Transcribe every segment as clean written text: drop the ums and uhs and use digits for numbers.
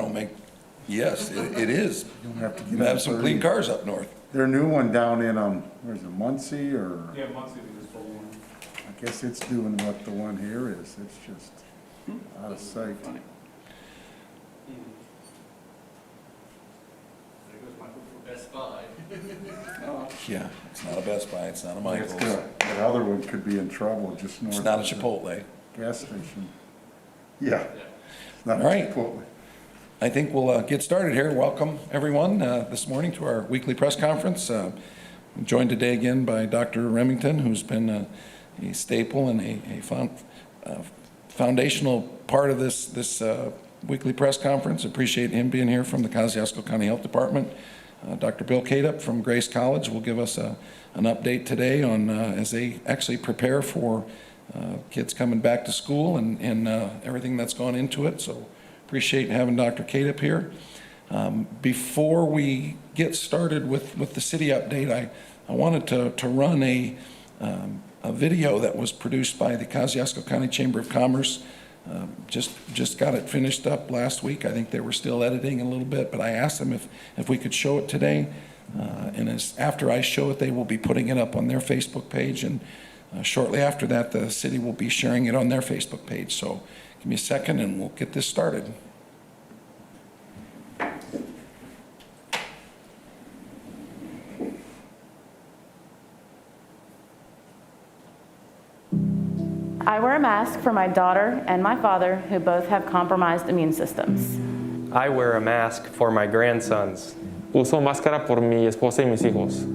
don't make, yes, it is. You don't have to You have some clean cars up north. Their new one down in, where's it, Muncie, or? Yeah, Muncie is for one. I guess it's doing what the one here is. It's just out of sight. There goes my hope for Best Buy. Yeah, it's not a Best Buy, it's not a Michael's. That other one could be in trouble just north. It's not a of the Chipotle. Gas station. Yeah. It's not a All right. Chipotle. I think we'll get started here. Welcome, everyone, this morning to our weekly press conference. I'm joined today again by Dr. Remington, who's been a staple and a foundational part of this weekly press conference. Appreciate him being here from the Kosciuszko County Health Department. Dr. Bill Cadup from Grace College will give us an update today on as they actually prepare for kids coming back to school and everything that's gone into it. So appreciate having Dr. Cadup here. Before we get started with the city update, I wanted to run a video that was produced by the Kosciuszko County Chamber of Commerce. Just got it finished up last week. I think they were still editing a little bit, but I asked them if we could show it today. And after I show it, they will be putting it up on their Facebook page, and shortly after that, the city will be sharing it on their Facebook page. So give me a second and we'll get this started. I wear a mask for my daughter and my father, who both have compromised immune systems. I wear a mask for my grandsons. Uso máscara por mi esposa y mis hijos.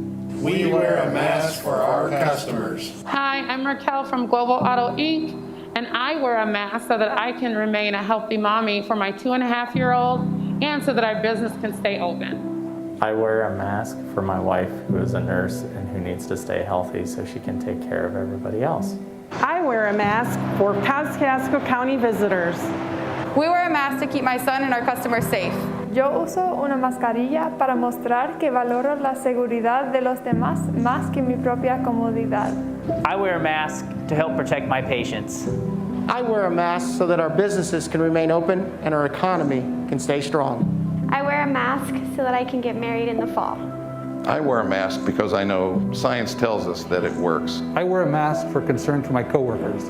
We wear a mask for our customers. Hi, I'm Raquel from Global Auto Inc., and I wear a mask so that I can remain a healthy mommy for my 2.5-year-old and so that our business can stay open. I wear a mask for my wife, who is a nurse and who needs to stay healthy so she can take care of everybody else. I wear a mask for Kosciuszko County visitors. We wear a mask to keep my son and our customers safe. Yo uso una mascarilla para mostrar que valoro la seguridad de los demás más que mi propia comodidad. I wear a mask to help protect my patients. I wear a mask so that our businesses can remain open and our economy can stay strong. I wear a mask so that I can get married in the fall. I wear a mask because I know science tells us that it works. I wear a mask for concern for my coworkers.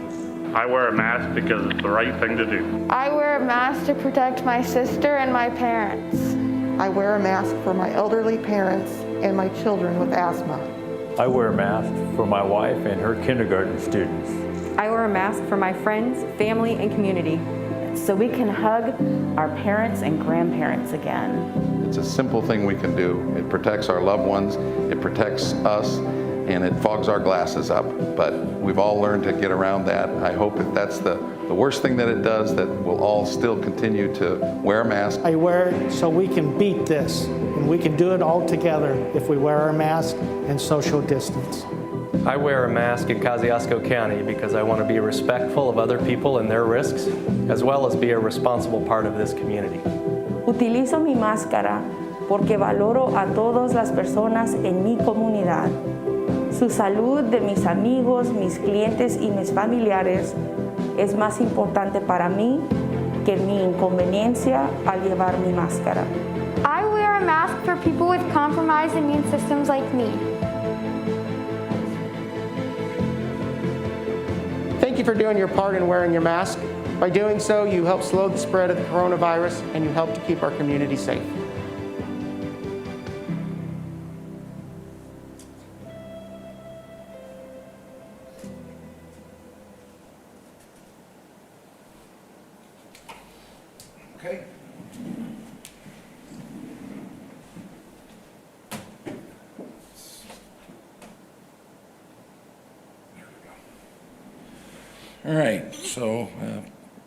I wear a mask because it's the right thing to do. I wear a mask to protect my sister and my parents. I wear a mask for my elderly parents and my children with asthma. I wear a mask for my wife and her kindergarten students. I wear a mask for my friends, family, and community, so we can hug our parents and grandparents again. It's a simple thing we can do. It protects our loved ones, it protects us, and it fogs our glasses up. But we've all learned to get around that. I hope if that's the worst thing that it does, that we'll all still continue to wear a mask. I wear it so we can beat this, and we can do it all together if we wear our mask and social distance. I wear a mask in Kosciuszko County because I want to be respectful of other people and their risks, as well as be a responsible part of this community. Utilizo mi máscara porque valoro a todas las personas en mi comunidad. Su salud de mis amigos, mis clientes y mis familiares es más importante para mí que mi inconveniencia al llevar mi máscara. I wear a mask for people with compromised immune systems like me. Thank you for doing your part in wearing your mask. By doing so, you help slow the spread of the coronavirus and you help to keep our community safe. Okay. All right, so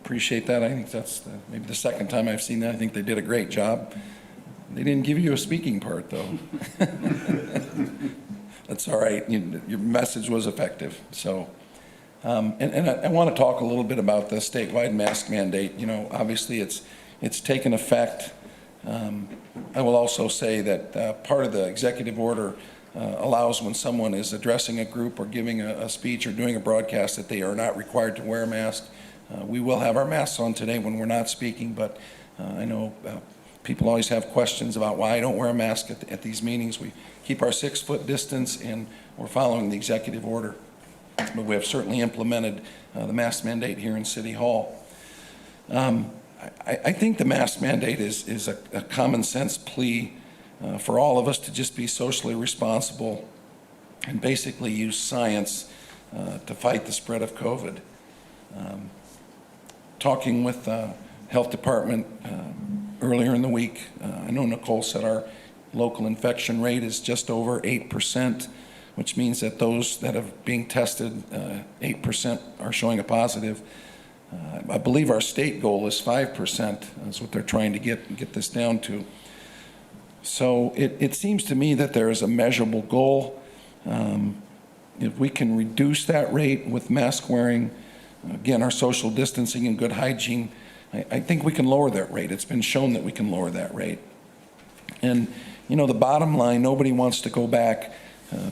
appreciate that. I think that's maybe the second time I've seen that. I think they did a great job. They didn't give you a speaking part, though. That's all right. Your message was effective. So, and I want to talk a little bit about the statewide mask mandate. You know, obviously it's taken effect. I will also say that part of the executive order allows when someone is addressing a group or giving a speech or doing a broadcast that they are not required to wear a mask. We will have our masks on today when we're not speaking, but I know people always have questions about why I don't wear a mask at these meetings. We keep our 6-foot distance, and we're following the executive order. But we have certainly implemented the mask mandate here in City Hall. I think the mask mandate is a common sense plea for all of us to just be socially responsible and basically use science to fight the spread of COVID. Talking with the health department earlier in the week, I know Nicole said our local infection rate is just over 8%, which means that those that are being tested, 8% are showing a positive. I believe our state goal is 5%. That's what they're trying to get this down to. So it seems to me that there is a measurable goal. If we can reduce that rate with mask wearing, again, our social distancing and good hygiene, I think we can lower that rate. It's been shown that we can lower that rate. And, you know, the bottom line, nobody wants to go back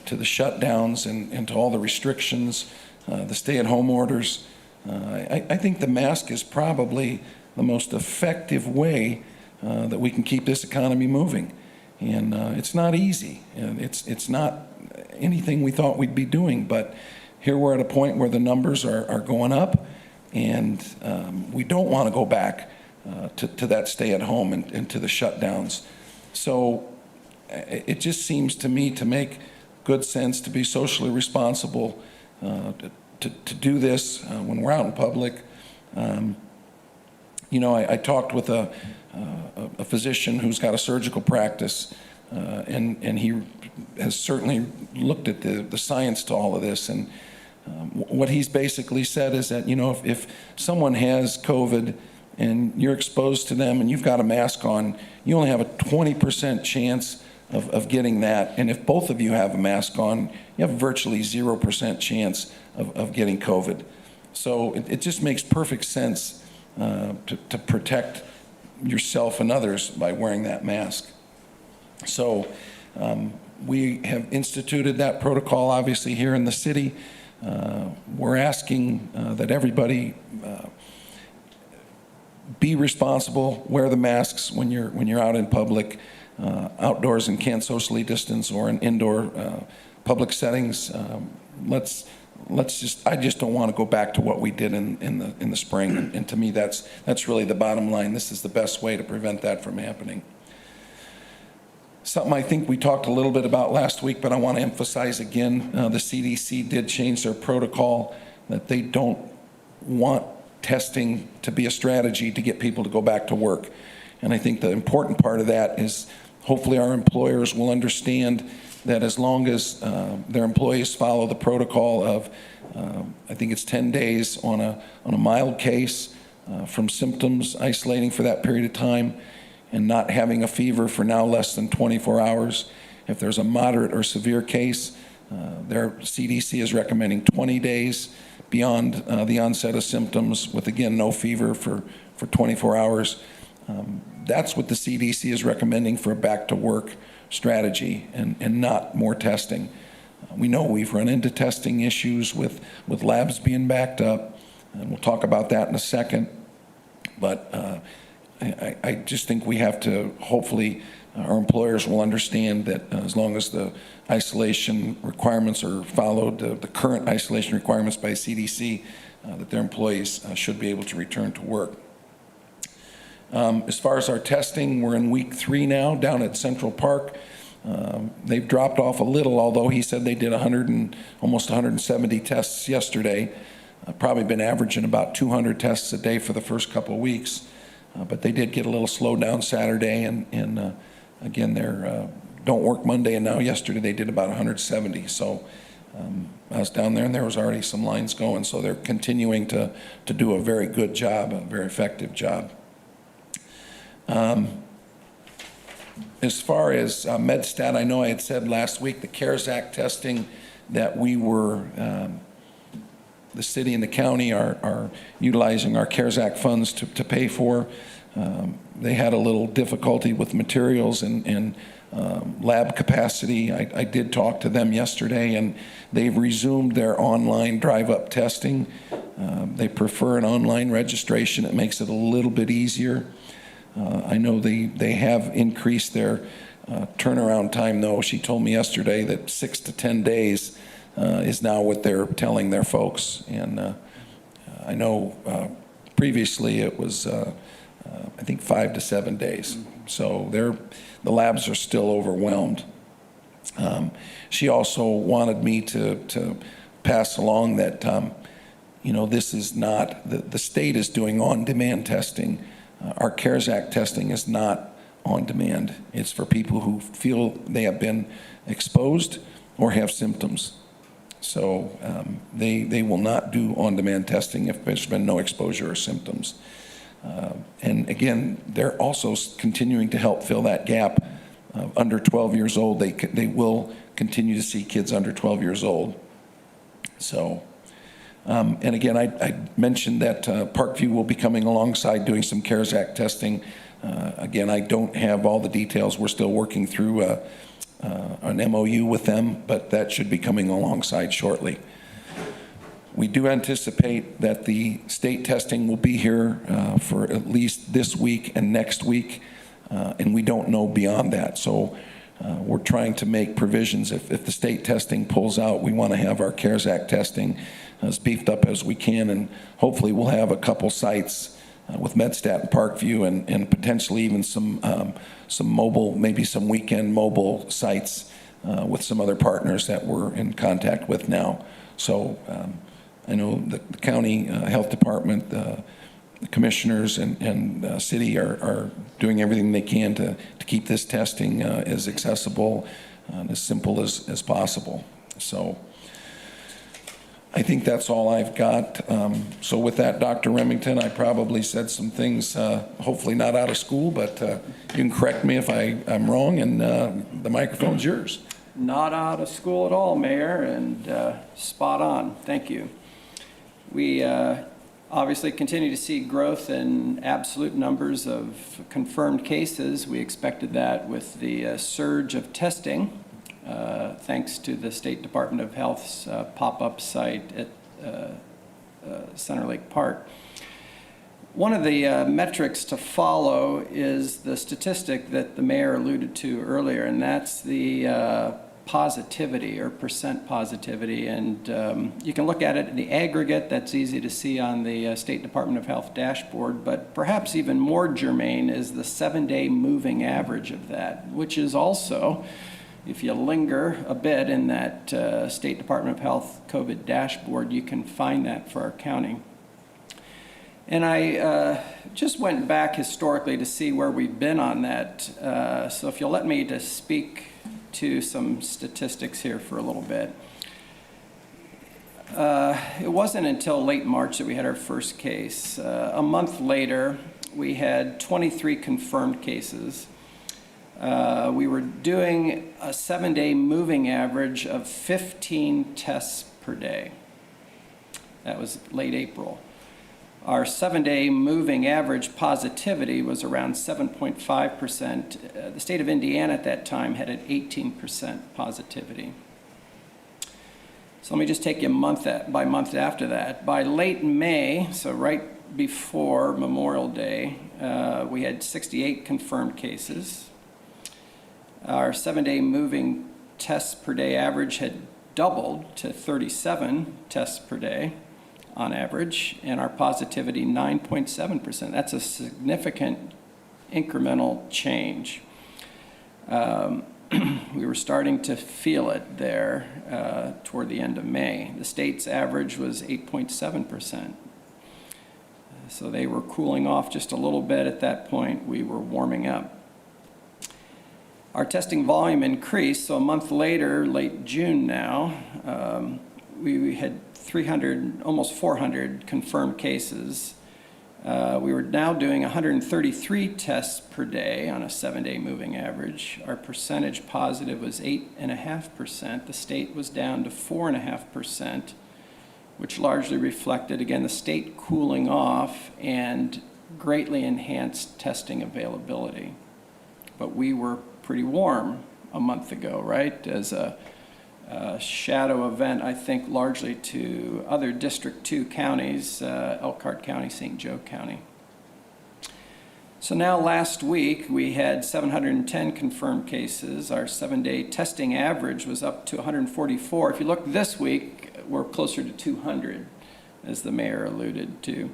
to the shutdowns and to all the restrictions, the stay-at-home orders. I think the mask is probably the most effective way that we can keep this economy moving. And it's not easy. And it's not anything we thought we'd be doing, but here we're at a point where the numbers are going up, and we don't want to go back to that stay-at-home and to the shutdowns. So it just seems to me to make good sense to be socially responsible, to do this when we're out in public. You know, I talked with a physician who's got a surgical practice, and he has certainly looked at the science to all of this. And what he's basically said is that, you know, if someone has COVID and you're exposed to them and you've got a mask on, you only have a 20% chance of getting that. And if both of you have a mask on, you have a virtually 0% chance of getting COVID. So it just makes perfect sense to protect yourself and others by wearing that mask. So we have instituted that protocol, obviously, here in the city. We're asking that everybody be responsible, wear the masks when you're out in public, outdoors and can't socially distance, or in indoor public settings. I just don't want to go back to what we did in the spring. And to me, that's really the bottom line. This is the best way to prevent that from happening. Something I think we talked a little bit about last week, but I want to emphasize again, the CDC did change their protocol, that they don't want testing to be a strategy to get people to go back to work. And I think the important part of that is hopefully our employers will understand that as long as their employees follow the protocol of, I think it's 10 days on a mild case from symptoms, isolating for that period of time, and not having a fever for now less than 24 hours. If there's a moderate or severe case, their CDC is recommending 20 days beyond the onset of symptoms with, again, no fever for 24 hours. That's what the CDC is recommending for a back-to-work strategy, and not more testing. We know we've run into testing issues with labs being backed up, and we'll talk about that in a second. But I just think we have to, hopefully, our employers will understand that as long as the isolation requirements are followed, the current isolation requirements by CDC, that their employees should be able to return to work. As far as our testing, we're in week 3 now down at Central Park. They've dropped off a little, although he said they did almost 170 tests yesterday. Probably been averaging about 200 tests a day for the first couple of weeks. But they did get a little slowed down Saturday, and again, they're don't work Monday, and now yesterday they did about 170. So I was down there, and there was already some lines going. So they're continuing to do a very good job, a very effective job. As far as MedStat, I know I had said last week the CARES Act testing that we were, the city and the county are utilizing our CARES Act funds to pay for. They had a little difficulty with materials and lab capacity. I did talk to them yesterday, and they've resumed their online drive-up testing. They prefer an online registration. It makes it a little bit easier. I know they have increased their turnaround time, though. She told me yesterday that 6 to 10 days is now what they're telling their folks. And I know previously it was, I think, 5 to 7 days. So the labs are still overwhelmed. She also wanted me to pass along that, this is not, the state is doing on-demand testing. Our CARES Act testing is not on demand. It's for people who feel they have been exposed or have symptoms. So they will not do on-demand testing if there's been no exposure or symptoms. And again, they're also continuing to help fill that gap. Under 12 years old, they will continue to see kids under 12 years old. So, and again, I mentioned that Parkview will be coming alongside doing some CARES Act testing. Again, I don't have all the details. We're still working through an MOU with them, but that should be coming alongside shortly. We do anticipate that the state testing will be here for at least this week and next week, and we don't know beyond that. So we're trying to make provisions. If the state testing pulls out, we want to have our CARES Act testing as beefed up as we can, and hopefully we'll have a couple sites with MedStat and Parkview and potentially even some mobile, maybe some weekend mobile sites with some other partners that we're in contact with now. So I know that the county health department, the commissioners and city are doing everything they can to keep this testing as accessible and as simple as possible. So I think that's all I've got. So with that, Dr. Remington, I probably said some things, hopefully not out of school, but you can correct me if I'm wrong, and the microphone's yours. Not out of school at all, Mayor, and spot on. Thank you. We obviously continue to see growth in absolute numbers of confirmed cases. We expected that with the surge of testing. Thanks to the State Department of Health's pop-up site at Center Lake Park. One of the metrics to follow is the statistic that the mayor alluded to earlier, and that's the positivity or percent positivity. And you can look at it in the aggregate. That's easy to see on the State Department of Health dashboard, but perhaps even more germane is the 7-day moving average of that, which is also, if you linger a bit in that State Department of Health COVID dashboard, you can find that for our county. And I just went back historically to see where we've been on that. So if you'll let me to speak to some statistics here for a little bit. It wasn't until late March that we had our first case. A month later, we had 23 confirmed cases. We were doing a 7-day moving average of 15 tests per day. That was late April. Our 7-day moving average positivity was around 7.5%. The state of Indiana at that time had an 18% positivity. So let me just take you month by month after that. By late May, so right before Memorial Day, we had 68 confirmed cases. Our 7-day moving tests per day average had doubled to 37 tests per day on average, and our positivity 9.7%. That's a significant incremental change. We were starting to feel it there toward the end of May. The state's average was 8.7%. So they were cooling off just a little bit at that point. We were warming up. Our testing volume increased, so a month later, late June now, we had 300, almost 400 confirmed cases. We were now doing 133 tests per day on a 7-day moving average. Our percentage positive was 8.5%. The state was down to 4.5%, which largely reflected, again, the state cooling off and greatly enhanced testing availability. But we were pretty warm a month ago, right? As a shadow event, I think, largely to other District 2 counties, Elkhart County, St. Joe County. So now last week, we had 710 confirmed cases. Our 7-day testing average was up to 144. If you look this week, we're closer to 200, as the mayor alluded to.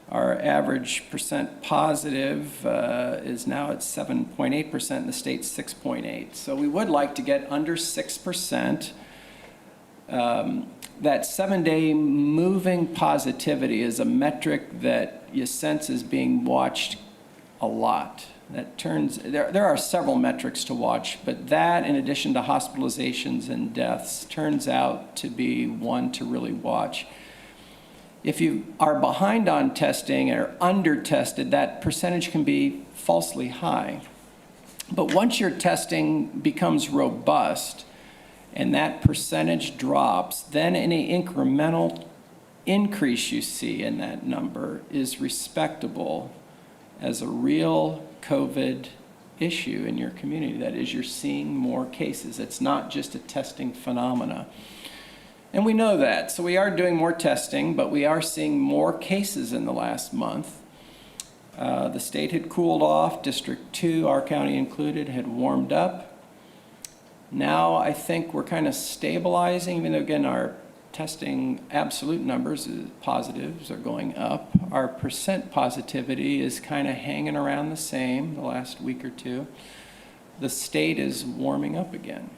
Our average percent positive is now at 7.8%, and the state's 6.8%. So we would like to get under 6%. That 7-day moving positivity is a metric that you sense is being watched a lot. There are several metrics to watch, but that, in addition to hospitalizations and deaths, turns out to be one to really watch. If you are behind on testing or under-tested, that percentage can be falsely high. But once your testing becomes robust and that percentage drops, then any incremental increase you see in that number is respectable as a real COVID issue in your community. That is, you're seeing more cases. It's not just a testing phenomena. And we know that. So we are doing more testing, but we are seeing more cases in the last month. The state had cooled off. District 2, our county included, had warmed up. Now I think we're kind of stabilizing, even though, again, our testing absolute numbers, positives, are going up. Our percent positivity is kind of hanging around the same the last week or two. The state is warming up again.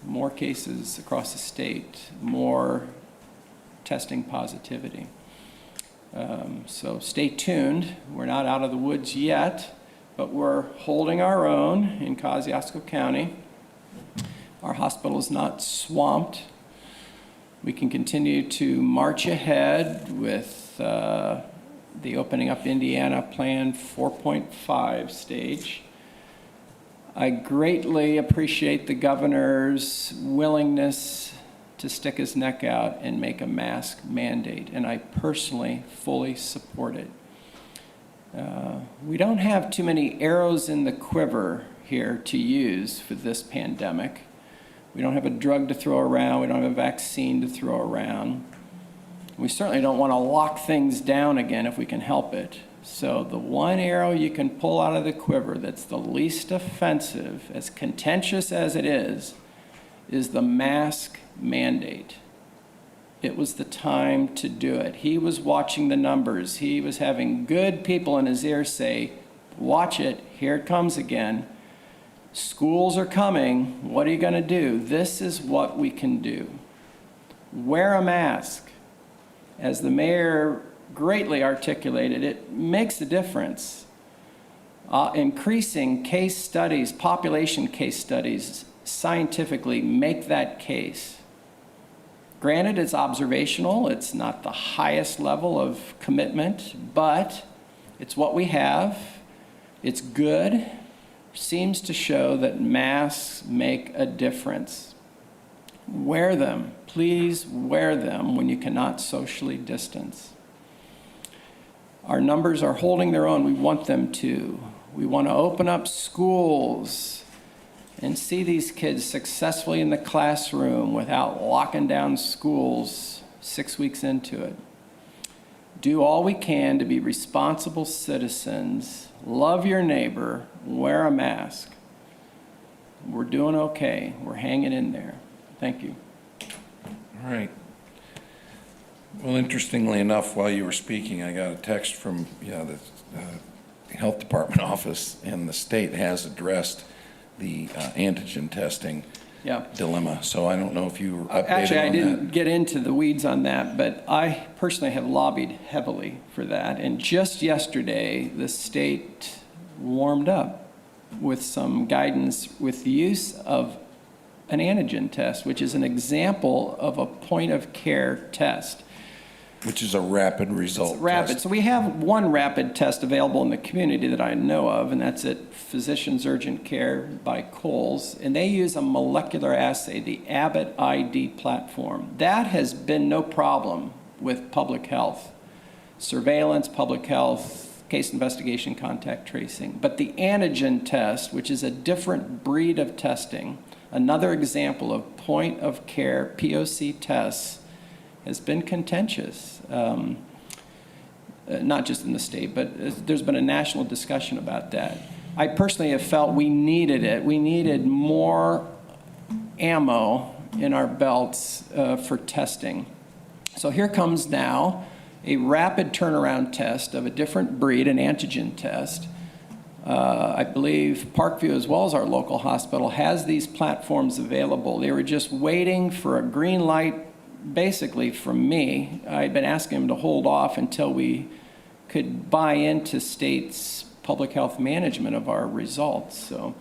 More cases across the state, more testing positivity. So stay tuned. We're not out of the woods yet, but we're holding our own in Kosciuszko County. Our hospital is not swamped. We can continue to march ahead with the Opening Up Indiana Plan 4.5 stage. I greatly appreciate the governor's willingness to stick his neck out and make a mask mandate, and I personally fully support it. We don't have too many arrows in the quiver here to use for this pandemic. We don't have a drug to throw around. We don't have a vaccine to throw around. We certainly don't want to lock things down again if we can help it. So the one arrow you can pull out of the quiver that's the least offensive, as contentious as it is the mask mandate. It was the time to do it. He was watching the numbers. He was having good people in his ear say, watch it, here it comes again. Schools are coming. What are you going to do? This is what we can do. Wear a mask. As the mayor greatly articulated, it makes a difference. Increasing case studies, population case studies, scientifically make that case. Granted, it's observational. It's not the highest level of commitment, but it's what we have. It's good. Seems to show that masks make a difference. Wear them. Please wear them when you cannot socially distance. Our numbers are holding their own. We want them to. We want to open up schools and see these kids successfully in the classroom without locking down schools 6 weeks into it. Do all we can to be responsible citizens. Love your neighbor. Wear a mask. We're doing okay. We're hanging in there. Thank you. All right. Well, interestingly enough, while you were speaking, I got a text from the health department office, and the state has addressed the antigen testing dilemma. So I don't know if you were updated Actually, I on didn't that. get into the weeds on that, but I personally have lobbied heavily for that. And just yesterday, the state warmed up with some guidance with the use of an antigen test, which is an example of a point-of-care test. Which is a rapid result. It's rapid. test. So we have one rapid test available in the community that I know of, and that's at Physicians Urgent Care by Coles, and they use a molecular assay, the Abbott ID platform. That has been no problem with public health, surveillance, public health, case investigation, contact tracing. But the antigen test, which is a different breed of testing, another example of point-of-care POC tests, has been contentious. not just in the state, but there's been a national discussion about that. I personally have felt we needed it. We needed more ammo in our belts for testing. So here comes now a rapid turnaround test of a different breed, an antigen test. I believe Parkview, as well as our local hospital, has these platforms available. They were just waiting for a green light, basically from me. I'd been asking them to hold off until we could buy into state's public health management of our results. So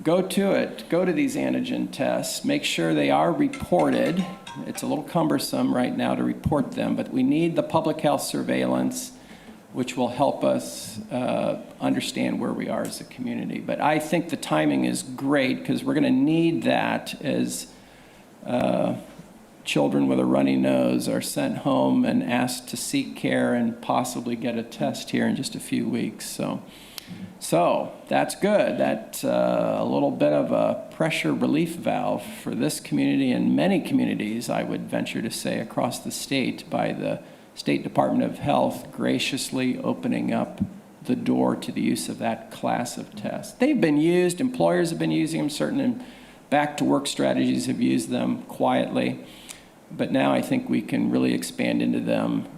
go to it. Go to these antigen tests. Make sure they are reported. It's a little cumbersome right now to report them, but we need the public health surveillance, which will help us understand where we are as a community. But I think the timing is great because we're going to need that as children with a runny nose are sent home and asked to seek care and possibly get a test here in just a few weeks. So that's good. That's a little bit of a pressure relief valve for this community and many communities, I would venture to say, across the state by the State Department of Health graciously opening up the door to the use of that class of tests. They've been used, employers have been using them, certain back-to-work strategies have used them quietly, but now I think we can really expand into them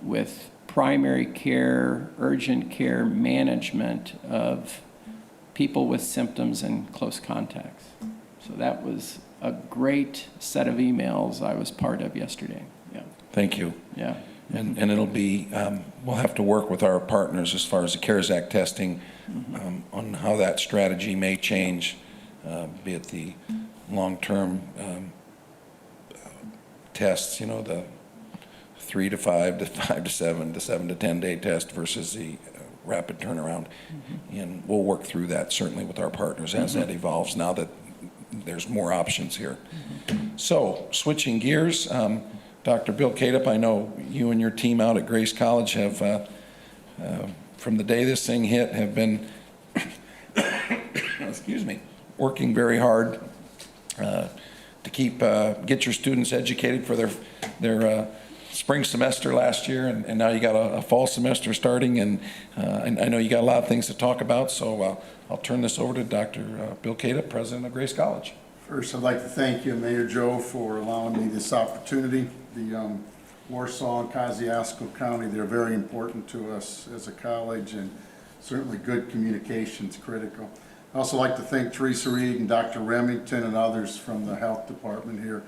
with primary care, urgent care management of people with symptoms and close contacts. So that was a great set of emails I was part of yesterday. Yeah. Thank you. Yeah. And it'll be, we'll have to work with our partners as far as the CARES Act testing on how that strategy may change, be it the long-term tests, you know, the 3 to 5 to 5 to 7 to 7 to 10 day test versus the rapid turnaround. And we'll work through that certainly with our partners as that evolves now that there's more options here. So switching gears, Dr. Bill Cadup, I know you and your team out at Grace College have, from the day this thing hit, have been, excuse me, working very hard to keep, get your students educated for their spring semester last year, and now you got a fall semester starting, and I know you got a lot of things to talk about, so I'll turn this over to Dr. Bill Cadup, President of Grace College. First, I'd like to thank you, Mayor Joe, for allowing me this opportunity. The Warsaw and Kosciuszko County, they're very important to us as a college, and certainly good communication is critical. I'd also like to thank Teresa Reed and Dr. Remington and others from the health department here.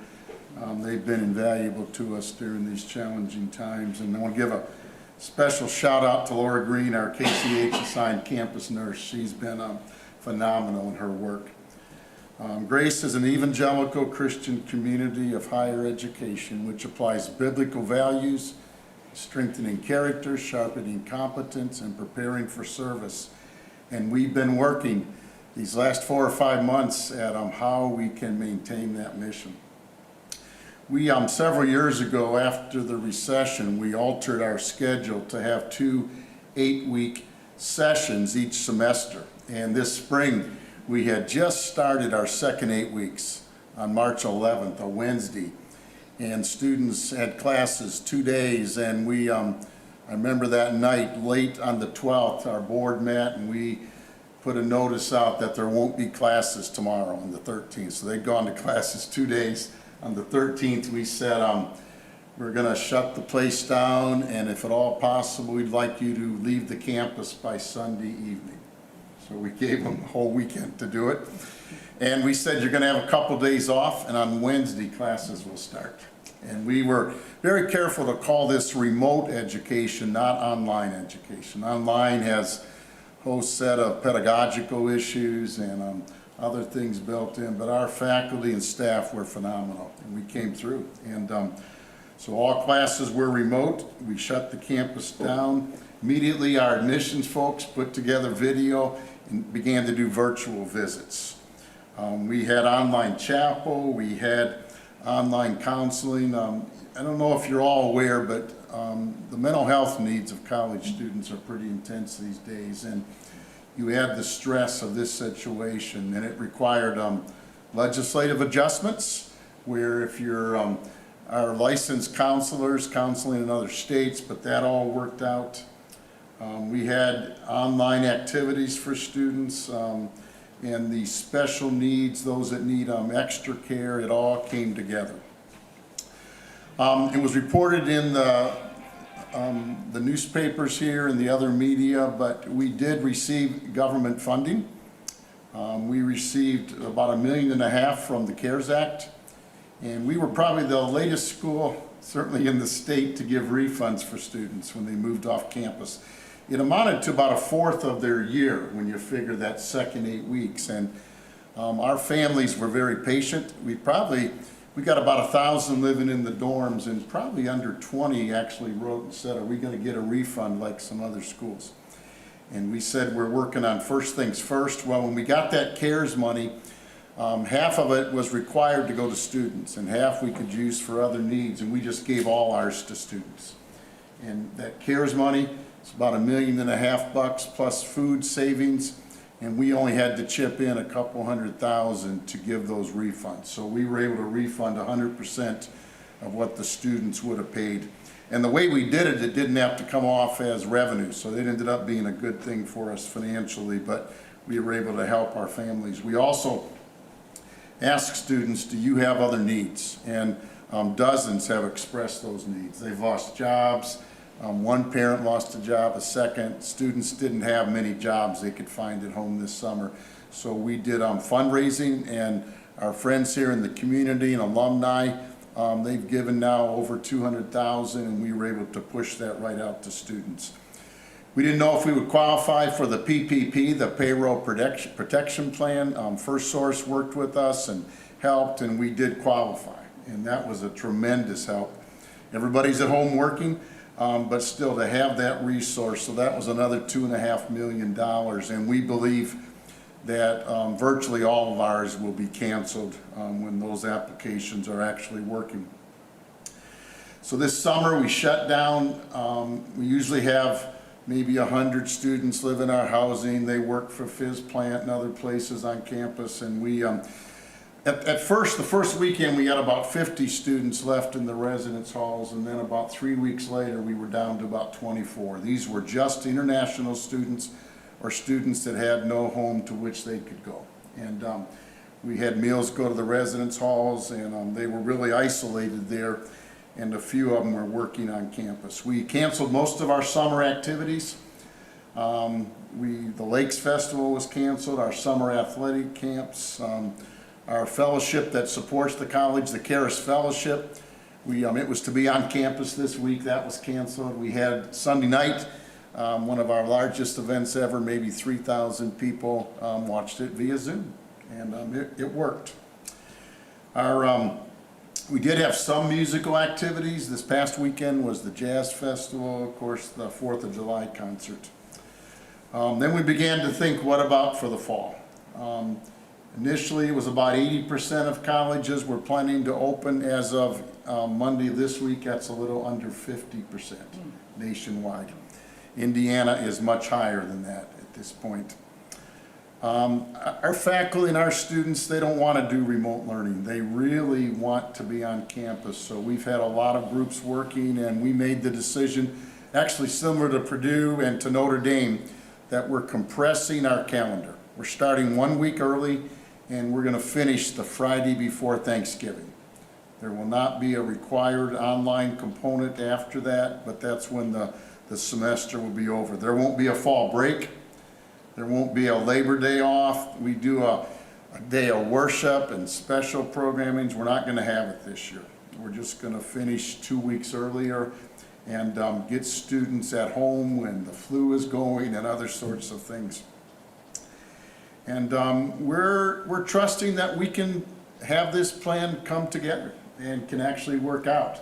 They've been invaluable to us during these challenging times, and I want to give a special shout out to Laura Green, our KCH assigned campus nurse. She's been phenomenal in her work. Grace is an evangelical Christian community of higher education which applies biblical values, strengthening character, sharpening competence, and preparing for service. And we've been working these last 4 or 5 months at how we can maintain that mission. We, several years ago after the recession, we altered our schedule to have 2 8-week sessions each semester. And this spring, we had just started our second 8 weeks on March 11th, a Wednesday. And students had classes 2 days, and we, I remember that night, late on the 12th, our board met and we put a notice out that there won't be classes tomorrow on the 13th. So they'd gone to classes 2 days. On the 13th, we said, we're gonna shut the place down, and if at all possible, we'd like you to leave the campus by Sunday evening. So we gave them the whole weekend to do it. And we said, you're gonna have a couple days off, and on Wednesday, classes will start. And we were very careful to call this remote education, not online education. Online has a whole set of pedagogical issues and other things built in, but our faculty and staff were phenomenal, and we came through. And so all classes were remote. We shut the campus down. Immediately, our admissions folks put together video and began to do virtual visits. We had online chapel. We had online counseling. I don't know if you're all aware, but the mental health needs of college students are pretty intense these days. And you add the stress of this situation, and it required legislative adjustments, where if you're our licensed counselors counseling in other states, but that all worked out. We had online activities for students and the special needs, those that need extra care, it all came together. It was reported in the newspapers here and the other media, but we did receive government funding. We received about $1.5 million from the CARES Act, and we were probably the latest school, certainly in the state, to give refunds for students when they moved off campus. It amounted to about 1/4 of their year when you figure that second 8 weeks, and our families were very patient. We got about 1,000 living in the dorms, and probably under 20 actually wrote and said, are we going to get a refund like some other schools? And we said, we're working on first things first. Well, when we got that CARES money, half of it was required to go to students, and half we could use for other needs, and we just gave all ours to students. And that CARES money, it's about $1.5 million plus food savings, and we only had to chip in a couple $100,000 to give those refunds. So we were able to refund 100% of what the students would have paid. And the way we did it, it didn't have to come off as revenue, so it ended up being a good thing for us financially, but we were able to help our families. We also asked students, do you have other needs? And dozens have expressed those needs. They've lost jobs. One parent lost a job, a second. Students didn't have many jobs they could find at home this summer. So we did fundraising, and our friends here in the community and alumni, they've given now over $200,000, and we were able to push that right out to students. We didn't know if we would qualify for the PPP, the Payroll Protection Plan. First Source worked with us and helped, and we did qualify, and that was a tremendous help. Everybody's at home working, but still to have that resource, so that was another $2.5 million, and we believe that virtually all of ours will be canceled when those applications are actually working. So this summer we shut down. We usually have maybe 100 students live in our housing. They work for Fizz Plant and other places on campus, and we at first, the first weekend, we had about 50 students left in the residence halls, and then about 3 weeks later, we were down to about 24. These were just international students or students that had no home to which they could go. And we had meals go to the residence halls, and they were really isolated there, and a few of them were working on campus. We canceled most of our summer activities. The Lakes Festival was canceled, our summer athletic camps, our fellowship that supports the college, the Caris Fellowship. It was to be on campus this week. That was canceled. We had Sunday night, one of our largest events ever, maybe 3,000 people watched it via Zoom, and it worked. We did have some musical activities. This past weekend was the Jazz Festival, of course, the 4th of July concert. Then we began to think, what about for the fall? Initially, it was about 80% of colleges were planning to open. As of Monday this week, that's a little under 50% nationwide. Indiana is much higher than that at this point. Our faculty and our students, they don't want to do remote learning. They really want to be on campus. So we've had a lot of groups working, and we made the decision, actually similar to Purdue and to Notre Dame, that we're compressing our calendar. We're starting 1 week early, and we're going to finish the Friday before Thanksgiving. There will not be a required online component after that, but that's when the semester will be over. There won't be a fall break. There won't be a Labor Day off. We do a day of worship and special programming. We're not going to have it this year. We're just going to finish 2 weeks earlier and get students at home when the flu is going and other sorts of things. And we're trusting that we can have this plan come together and can actually work out.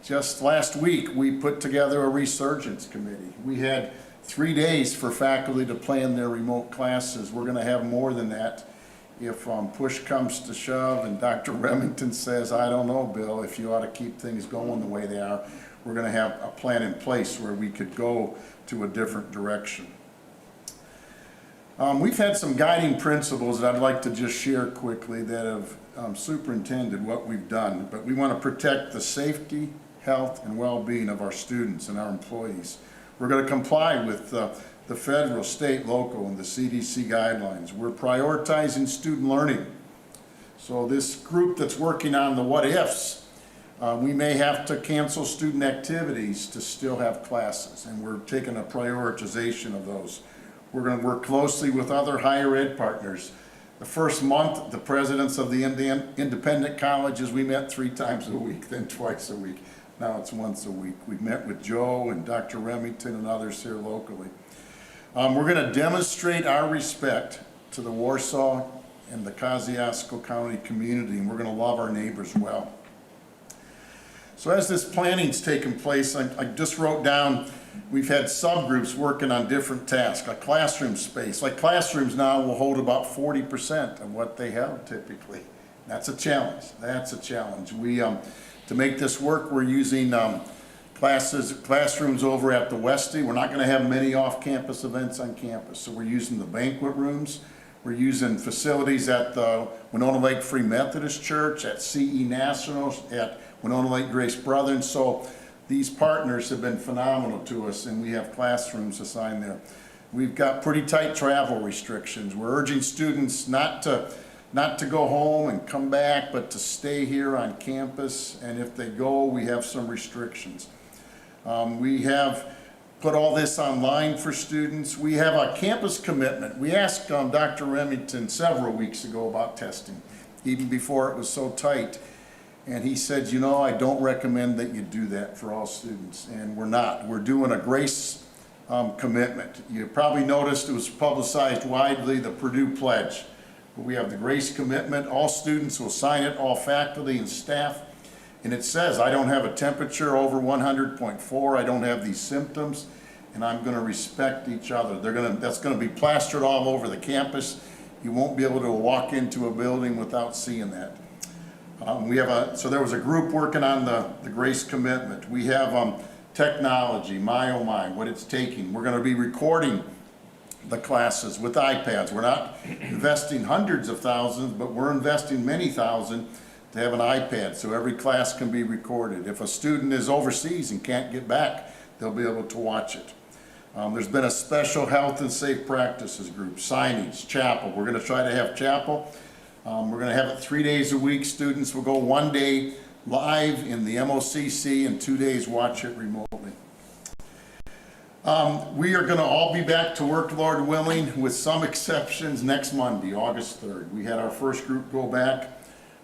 Just last week, we put together a resurgence committee. We had 3 days for faculty to plan their remote classes. We're going to have more than that if push comes to shove and Dr. Remington says, I don't know, Bill, if you ought to keep things going the way they are. We're going to have a plan in place where we could go to a different direction. We've had some guiding principles that I'd like to just share quickly that have superintended what we've done, but we want to protect the safety, health, and well-being of our students and our employees. We're going to comply with the federal, state, local, and the CDC guidelines. We're prioritizing student learning. So this group that's working on the what ifs, we may have to cancel student activities to still have classes, and we're taking a prioritization of those. We're going to work closely with other higher ed partners. The first month, the presidents of the independent colleges, we met 3 times a week, then twice a week. Now it's once a week. We've met with Joe and Dr. Remington and others here locally. We're going to demonstrate our respect to the Warsaw and the Kosciuszko County community, and we're going to love our neighbors well. So as this planning's taken place, I just wrote down, we've had subgroups working on different tasks, a classroom space. Like classrooms now will hold about 40% of what they have typically. That's a challenge. That's a challenge. We, to make this work, we're using classrooms over at the Westie. We're not going to have many off-campus events on campus, so we're using the banquet rooms. We're using facilities at the Winona Lake Free Methodist Church, at CE National, at Winona Lake Grace Brethren. So these partners have been phenomenal to us, and we have classrooms assigned there. We've got pretty tight travel restrictions. We're urging students not to go home and come back, but to stay here on campus. And if they go, we have some restrictions. We have put all this online for students. We have a campus commitment. We asked Dr. Remington several weeks ago about testing, even before it was so tight. And he said, you know, I don't recommend that you do that for all students. And we're not. We're doing a grace commitment. You probably noticed it was publicized widely, the Purdue Pledge. We have the grace commitment. All students will sign it, all faculty and staff. And it says, I don't have a temperature over 100.4. I don't have these symptoms, and I'm going to respect each other. That's going to be plastered all over the campus. You won't be able to walk into a building without seeing that. So there was a group working on the grace commitment. We have technology, my oh my, what it's taking. We're going to be recording the classes with iPads. We're not investing hundreds of thousands, but we're investing many thousand to have an iPad so every class can be recorded. If a student is overseas and can't get back, they'll be able to watch it. There's been a special health and safe practices group, signage, chapel. We're going to try to have chapel. We're going to have it 3 days a week. Students will go 1 day live in the MOCC and 2 days watch it remotely. We are going to all be back to work, Lord willing, with some exceptions next Monday, August 3rd. We had our first group go back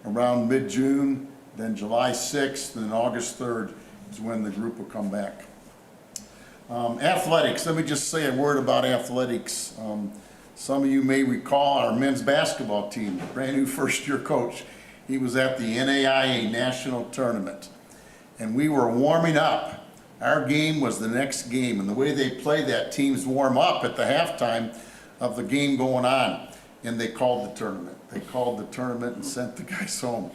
around mid-June, then July 6th, and then August 3rd is when the group will come back. Athletics, let me just say a word about athletics. Some of you may recall our men's basketball team, the brand new first-year coach. He was at the NAIA National Tournament, and we were warming up. Our game was the next game, and the way they play that, teams warm up at the halftime of the game going on, and they called the tournament. They called the tournament and sent the guys home.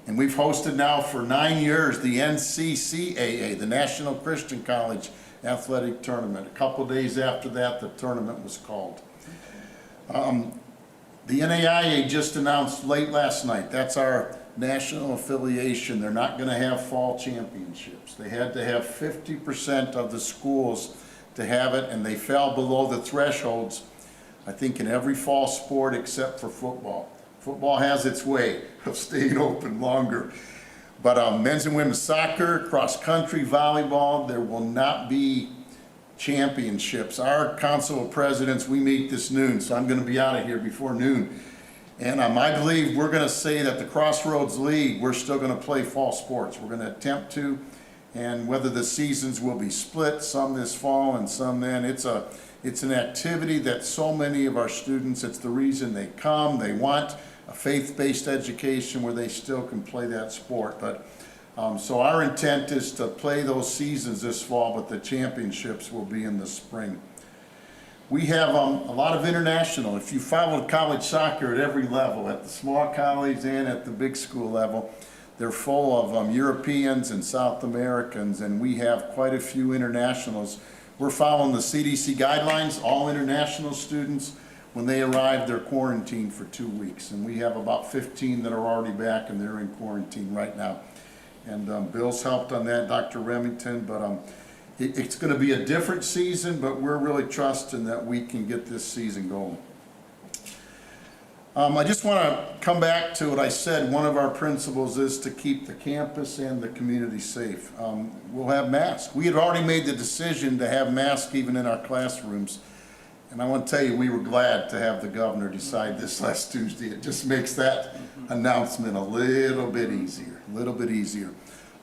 And we've hosted now for 9 years the NCCAA, the National Christian College Athletic Tournament. A couple days after that, the tournament was called. The NAIA just announced late last night, that's our national affiliation. They're not going to have fall championships. They had to have 50% of the schools to have it, and they fell below the thresholds, I think, in every fall sport except for football. Football has its way of staying open longer. But men's and women's soccer, cross country, volleyball, there will not be championships. Our Council of Presidents, we meet this noon, so I'm going to be out of here before noon. And I believe we're going to say that the Crossroads League, we're still going to play fall sports. We're going to attempt to, and whether the seasons will be split, some this fall and some then, it's an activity that so many of our students, it's the reason they come. They want a faith-based education where they still can play that sport. But so our intent is to play those seasons this fall, but the championships will be in the spring. We have a lot of international. If you followed college soccer at every level, at the small college and at the big school level, they're full of Europeans and South Americans, and we have quite a few internationals. We're following the CDC guidelines, all international students. when they arrive, they're quarantined for 2 weeks. And we have about 15 that are already back and they're in quarantine right now. And Bill's helped on that, Dr. Remington, but it's going to be a different season, but we're really trusting that we can get this season going. I just want to come back to what I said. One of our principles is to keep the campus and the community safe. We'll have masks. We had already made the decision to have masks even in our classrooms. And I want to tell you, we were glad to have the governor decide this last Tuesday. It just makes that announcement a little bit easier,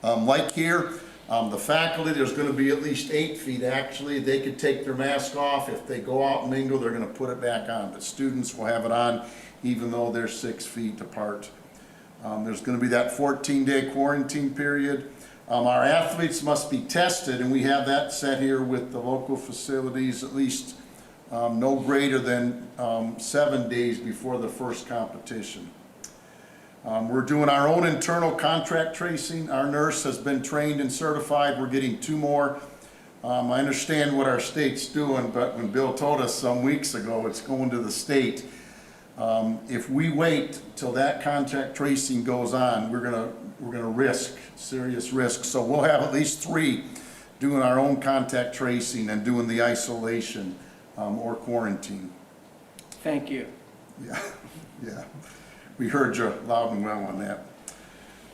Like here, the faculty, there's going to be at least 8 feet actually. They could take their mask off. If they go out and mingle, they're going to put it back on. But students will have it on even though they're 6 feet apart. There's going to be that 14-day quarantine period. Our athletes must be tested, and we have that set here with the local facilities at least no greater than 7 days before the first competition. We're doing our own internal contract tracing. Our nurse has been trained and certified. We're getting 2 more. I understand what our state's doing, but when Bill told us some weeks ago it's going to the state, if we wait till that contact tracing goes on, we're gonna risk serious risk. So we'll have at least 3 doing our own contact tracing and doing the isolation or quarantine. Thank you. Yeah. We heard you loud and well on that.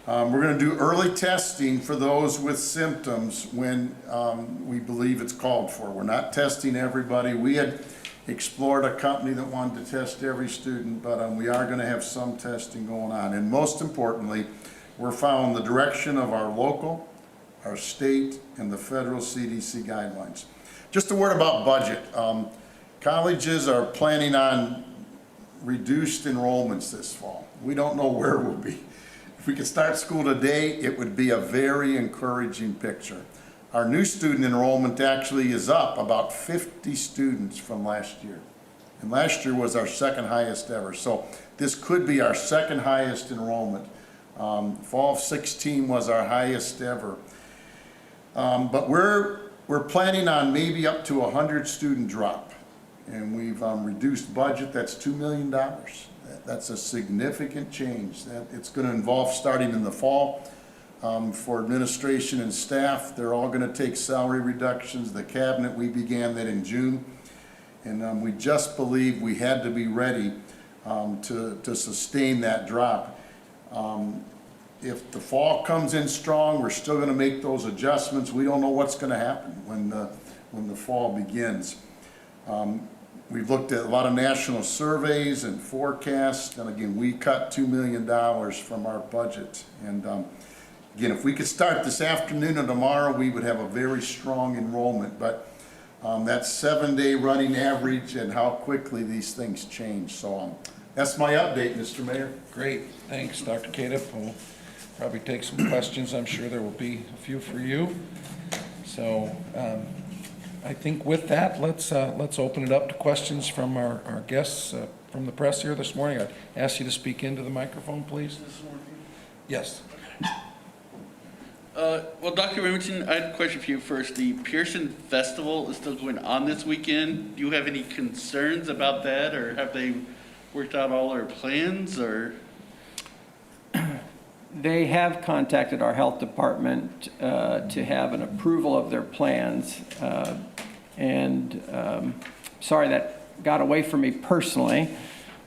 We're going to do early testing for those with symptoms when we believe it's called for. We're not testing everybody. We had explored a company that wanted to test every student, but we are going to have some testing going on. And most importantly, we're following the direction of our local, our state, and the federal CDC guidelines. Just a word about budget. Colleges are planning on reduced enrollments this fall. We don't know where we'll be. If we could start school today, it would be a very encouraging picture. Our new student enrollment actually is up about 50 students from last year. And last year was our 2nd highest ever. So this could be our 2nd highest enrollment. Fall of 16 was our highest ever. But we're planning on maybe up to 100 student drop. And we've reduced budget. That's $2 million. That's a significant change. It's going to involve starting in the fall. For administration and staff, they're all going to take salary reductions. The cabinet, we began that in June. And we just believe we had to be ready to sustain that drop. If the fall comes in strong, we're still going to make those adjustments. We don't know what's going to happen when the fall begins. We've looked at a lot of national surveys and forecasts, and again, we cut $2 million from our budget. And again, if we could start this afternoon or tomorrow, we would have a very strong enrollment. But that 7-day running average and how quickly these things change. So that's my update, Mr. Mayor. Great, thanks, Dr. Cadiff. We'll probably take some questions. I'm sure there will be a few for you. So I think with that, let's open it up to questions from our guests from the press here this morning. I'd ask you to speak into the microphone, please. Yes. Well, Dr. Remington, I had a question for you first. The Pearson Festival is still going on this weekend. Do you have any concerns about that, or have they worked out all their plans, or? They have contacted our health department to have an approval of their plans. Sorry that got away from me personally,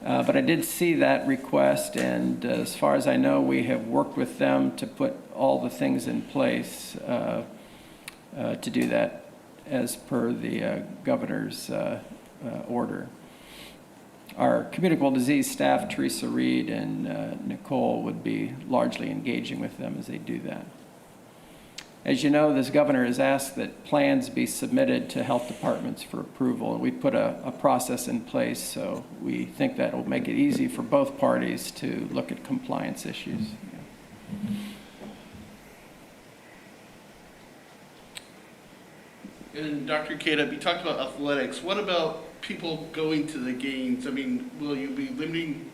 but I did see that request, and as far as I know, we have worked with them to put all the things in place to do that as per the governor's order. Our communicable disease staff, Teresa Reed and Nicole, would be largely engaging with them as they do that. As you know, this governor has asked that plans be submitted to health departments for approval, and we put a process in place, so we think that will make it easy for both parties to look at compliance issues. And Dr. Cadiff, you talked about athletics. What about people going to the games? I mean, will you be limiting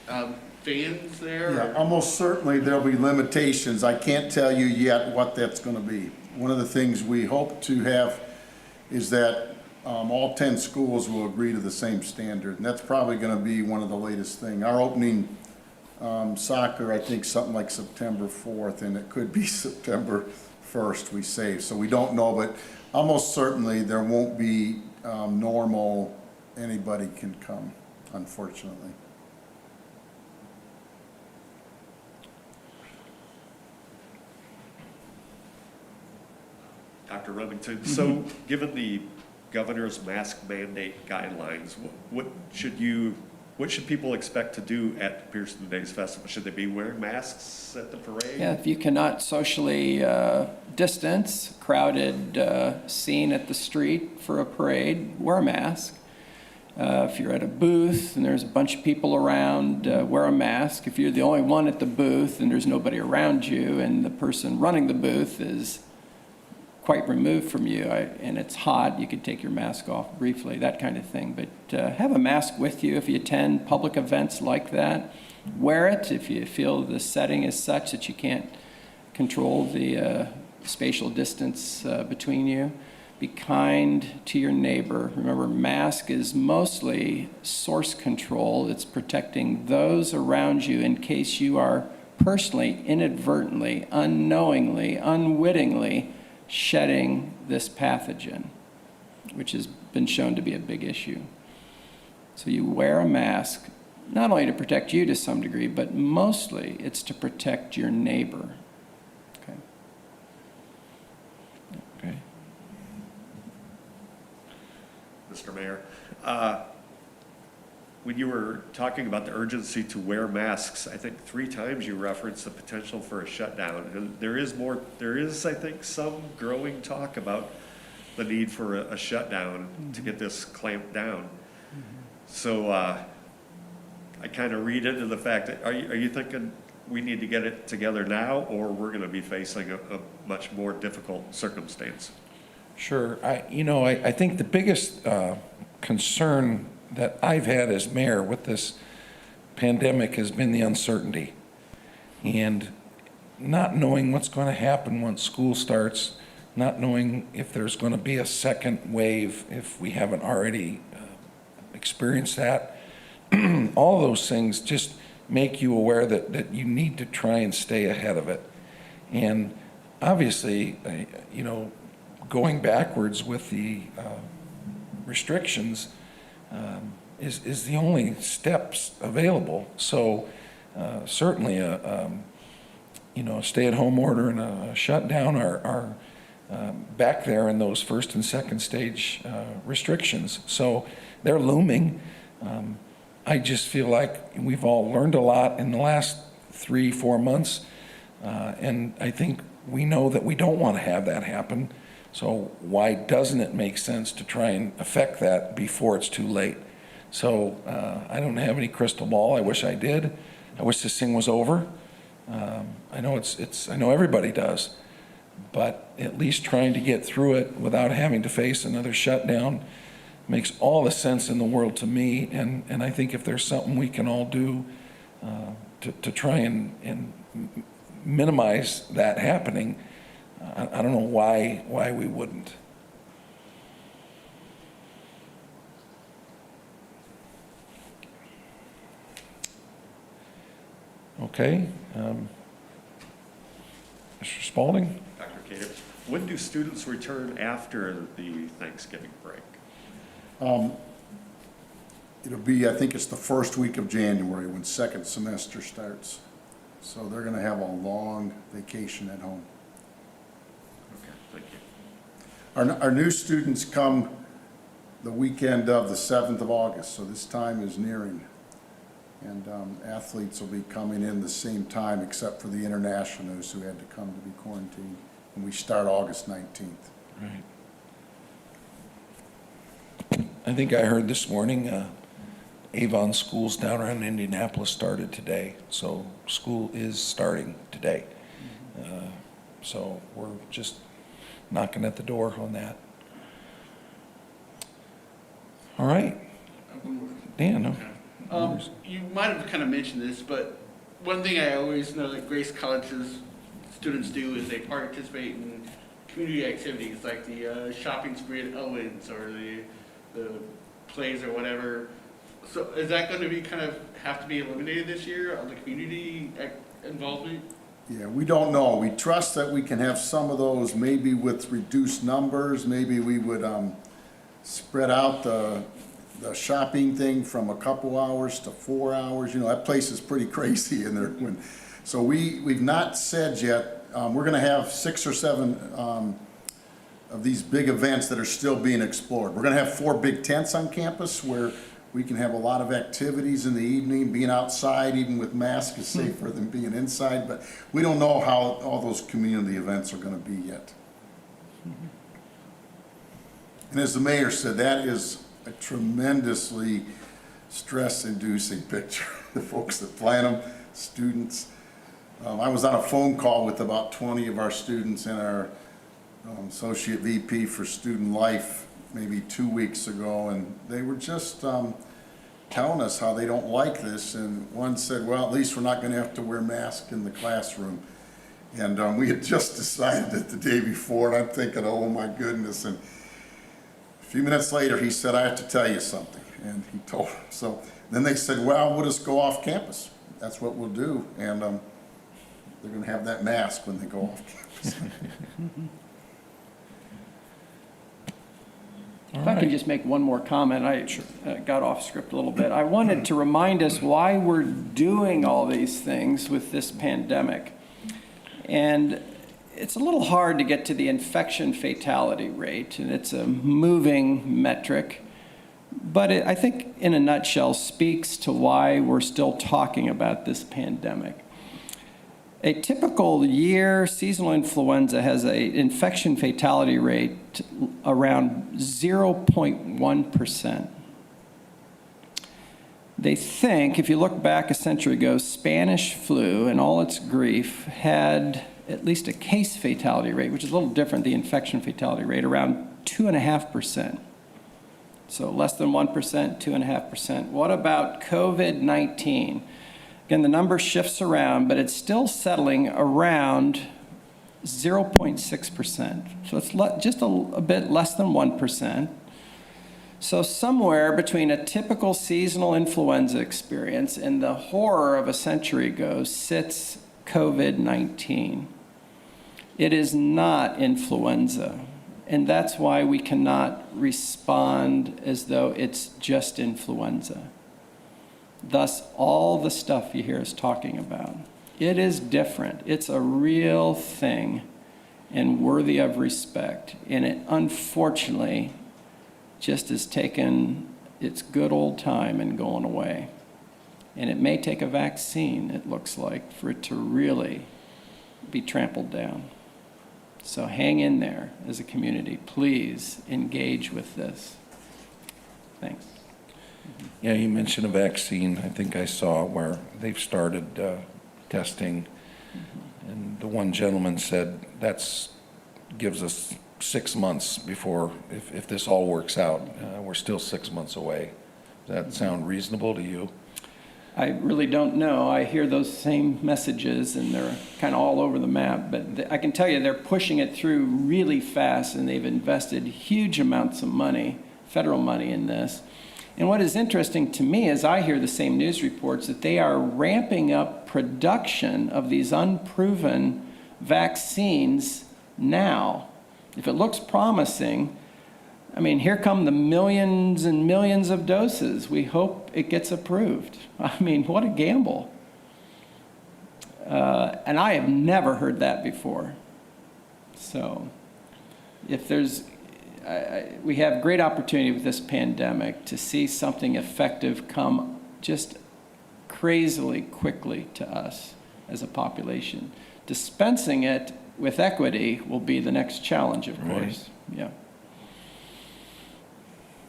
fans there? Yeah, almost certainly there'll be limitations. I can't tell you yet what that's going to be. One of the things we hope to have is that all 10 schools will agree to the same standard, and that's probably going to be one of the latest thing. Our opening soccer, I think something like September 4th, and it could be September 1st, we say. So we don't know, but almost certainly there won't be normal, anybody can come, unfortunately. Dr. Remington, so given the governor's mask mandate guidelines, what should people expect to do at Pearson Days Festival? Should they be wearing masks at the parade? Yeah, if you cannot socially distance, crowded scene at the street for a parade, wear a mask. If you're at a booth and there's a bunch of people around, wear a mask. If you're the only one at the booth and there's nobody around you and the person running the booth is quite removed from you and it's hot, you could take your mask off briefly, that kind of thing. But have a mask with you if you attend public events like that. Wear it if you feel the setting is such that you can't control the spatial distance between you. Be kind to your neighbor. Remember, mask is mostly source control. It's protecting those around you in case you are personally, inadvertently, unknowingly, unwittingly shedding this pathogen, which has been shown to be a big issue. So you wear a mask, not only to protect you to some degree, but mostly it's to protect your neighbor. Okay. Okay. Mr. Mayor, when you were talking about the urgency to wear masks, I think 3 times you referenced the potential for a shutdown. And there is, I think, some growing talk about the need for a shutdown to get this clamped down. So I kind of read into the fact that, are you thinking we need to get it together now, or we're going to be facing a much more difficult circumstance? Sure. I think the biggest concern that I've had as mayor with this pandemic has been the uncertainty and not knowing what's going to happen once school starts, not knowing if there's going to be a second wave if we haven't already experienced that. All those things just make you aware that you need to try and stay ahead of it. And obviously, going backwards with the restrictions is the only steps available. So certainly a stay-at-home order and a shutdown are back there in those first and second stage restrictions. So they're looming. I just feel like we've all learned a lot in the last 3-4 months, and I think we know that we don't want to have that happen. So why doesn't it make sense to try and affect that before it's too late? So I don't have any crystal ball. I wish I did. I wish this thing was over. I know I know everybody does, but at least trying to get through it without having to face another shutdown makes all the sense in the world to me. And I think if there's something we can all do to try and minimize that happening, I don't know why we wouldn't. Okay. Mr. Spalding? Dr. Cater, when do students return after the Thanksgiving break? It'll be, I think it's the first week of January when second semester starts. So they're going to have a long vacation at home. Okay, thank you. Our new students come the weekend of the 7th of August, so this time is nearing. And athletes will be coming in the same time except for the internationals who had to come to be quarantined. And we start August 19th. Right. I think I heard this morning Avon schools down around Indianapolis started today. So school is starting today. So we're just knocking at the door on that. All right. Dan, no? You might have kind of mentioned this, but one thing I always know that Grace College's students do is they participate in community activities like the shopping spree at Owens or the plays or whatever. So is that going to be have to be eliminated this year on the community involvement? Yeah, we don't know. We trust that we can have some of those, maybe with reduced numbers. Maybe we would spread out the shopping thing from a couple hours to 4 hours. You know, that place is pretty crazy in there. So we've not said yet. We're going to have 6 or 7 of these big events that are still being explored. We're going to have 4 big tents on campus where we can have a lot of activities in the evening. Being outside, even with masks, is safer than being inside. But we don't know how all those community events are going to be yet. And as the mayor said, that is a tremendously stress-inducing picture. The folks that plan them, students. I was on a phone call with about 20 of our students and our associate VP for student life maybe 2 weeks ago, and they were just telling us how they don't like this. And one said, well, at least we're not going to have to wear masks in the classroom. And we had just decided it the day before, and I'm thinking, oh my goodness. And a few minutes later, he said, I have to tell you something. And he told them. So then they said, well, we'll just go off campus. That's what we'll do. And they're going to have that mask when they go off campus. If I can just make one more comment, I got off script a little bit. I wanted to remind us why we're doing all these things with this pandemic. And it's a little hard to get to the infection fatality rate, and it's a moving metric. But I think in a nutshell speaks to why we're still talking about this pandemic. A typical year, seasonal influenza has an infection fatality rate around 0.1%. They think, if you look back a century ago, Spanish flu and all its grief had at least a case fatality rate, which is a little different, the infection fatality rate, around 2.5%. So less than 1%, 2.5%. What about COVID-19? Again, the number shifts around, but it's still settling around 0.6%. So it's just a bit less than 1%. So somewhere between a typical seasonal influenza experience and the horror of a century ago sits COVID-19. It is not influenza, and that's why we cannot respond as though it's just influenza. Thus, all the stuff you hear us talking about, it is different. It's a real thing and worthy of respect. And it, unfortunately, just has taken its good old time and going away. And it may take a vaccine, it looks like, for it to really be trampled down. So hang in there as a community. Please engage with this. Thanks. Yeah, you mentioned a vaccine. I think I saw where they've started testing, and the one gentleman said that's gives us 6 months before, if this all works out. We're still 6 months away. Does that sound reasonable to you? I really don't know. I hear those same messages, and they're kind of all over the map. But I can tell you they're pushing it through really fast, and they've invested huge amounts of money, federal money, in this. And what is interesting to me is I hear the same news reports that they are ramping up production of these unproven vaccines now. If it looks promising, I mean, here come the millions and millions of doses. We hope it gets approved. I mean, what a gamble. And I have never heard that before. So if there's, we have great opportunity with this pandemic to see something effective come just crazily quickly to us as a population. Dispensing it with equity will be the next challenge, of course. Yeah.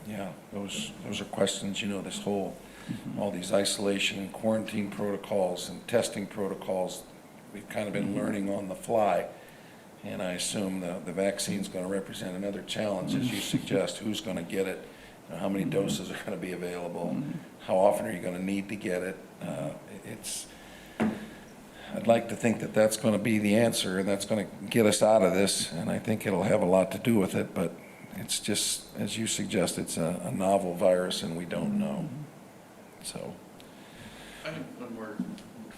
Yeah, those are questions, you know, this whole, all these isolation and quarantine protocols and testing protocols, we've kind of been learning on the fly. And I assume the vaccine's going to represent another challenge, as you suggest. Who's going to get it? You know, how many doses are going to be available? How often are you going to need to get it? I'd like to think that that's going to be the answer, and that's going to get us out of this, and I think it'll have a lot to do with it, but it's just, as you suggest, it's a novel virus, and we don't know. So. I have one more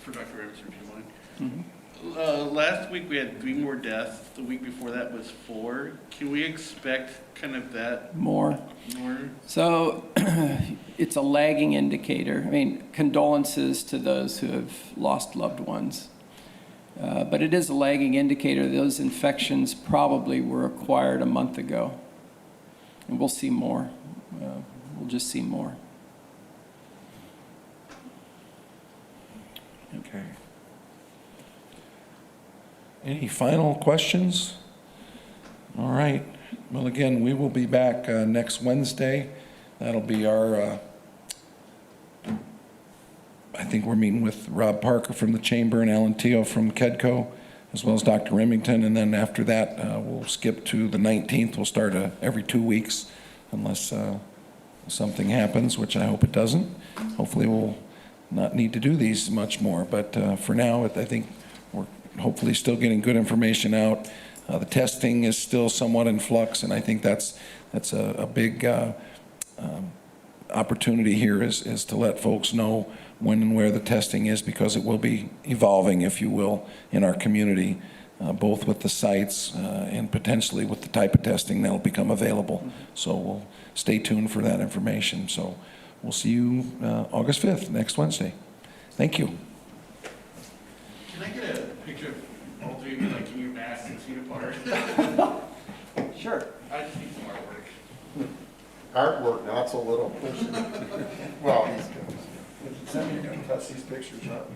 for Dr. Emerson, if you mind. Mm-hmm. Last week we had 3 more deaths. The week before that was 4. Can we expect kind of that? More. More? So it's a lagging indicator. I mean, condolences to those who have lost loved ones. But it is a lagging indicator. Those infections probably were acquired a month ago. And we'll see more. We'll just see more. Okay. Any final questions? All right. Well, again, we will be back next Wednesday. That'll be our, I think we're meeting with Rob Parker from the Chamber and Alan Teo from KEDCO, as well as Dr. Remington. And then after that, we'll skip to the 19th. We'll start every 2 weeks unless something happens, which I hope it doesn't. Hopefully we'll not need to do these much more. But for now, I think we're hopefully still getting good information out. The testing is still somewhat in flux, and I think that's a big opportunity here is to let folks know when and where the testing is, because it will be evolving, if you will, in our community, both with the sites and potentially with the type of testing that will become available. So we'll stay tuned for that information. So we'll see you August 5th, next Wednesday. Thank you. Can I get a picture of all 3 of you, like in your masks and feet apart? Sure. I just need some artwork. Artwork, not so little. Well, he's going to. You're going to touch these pictures up.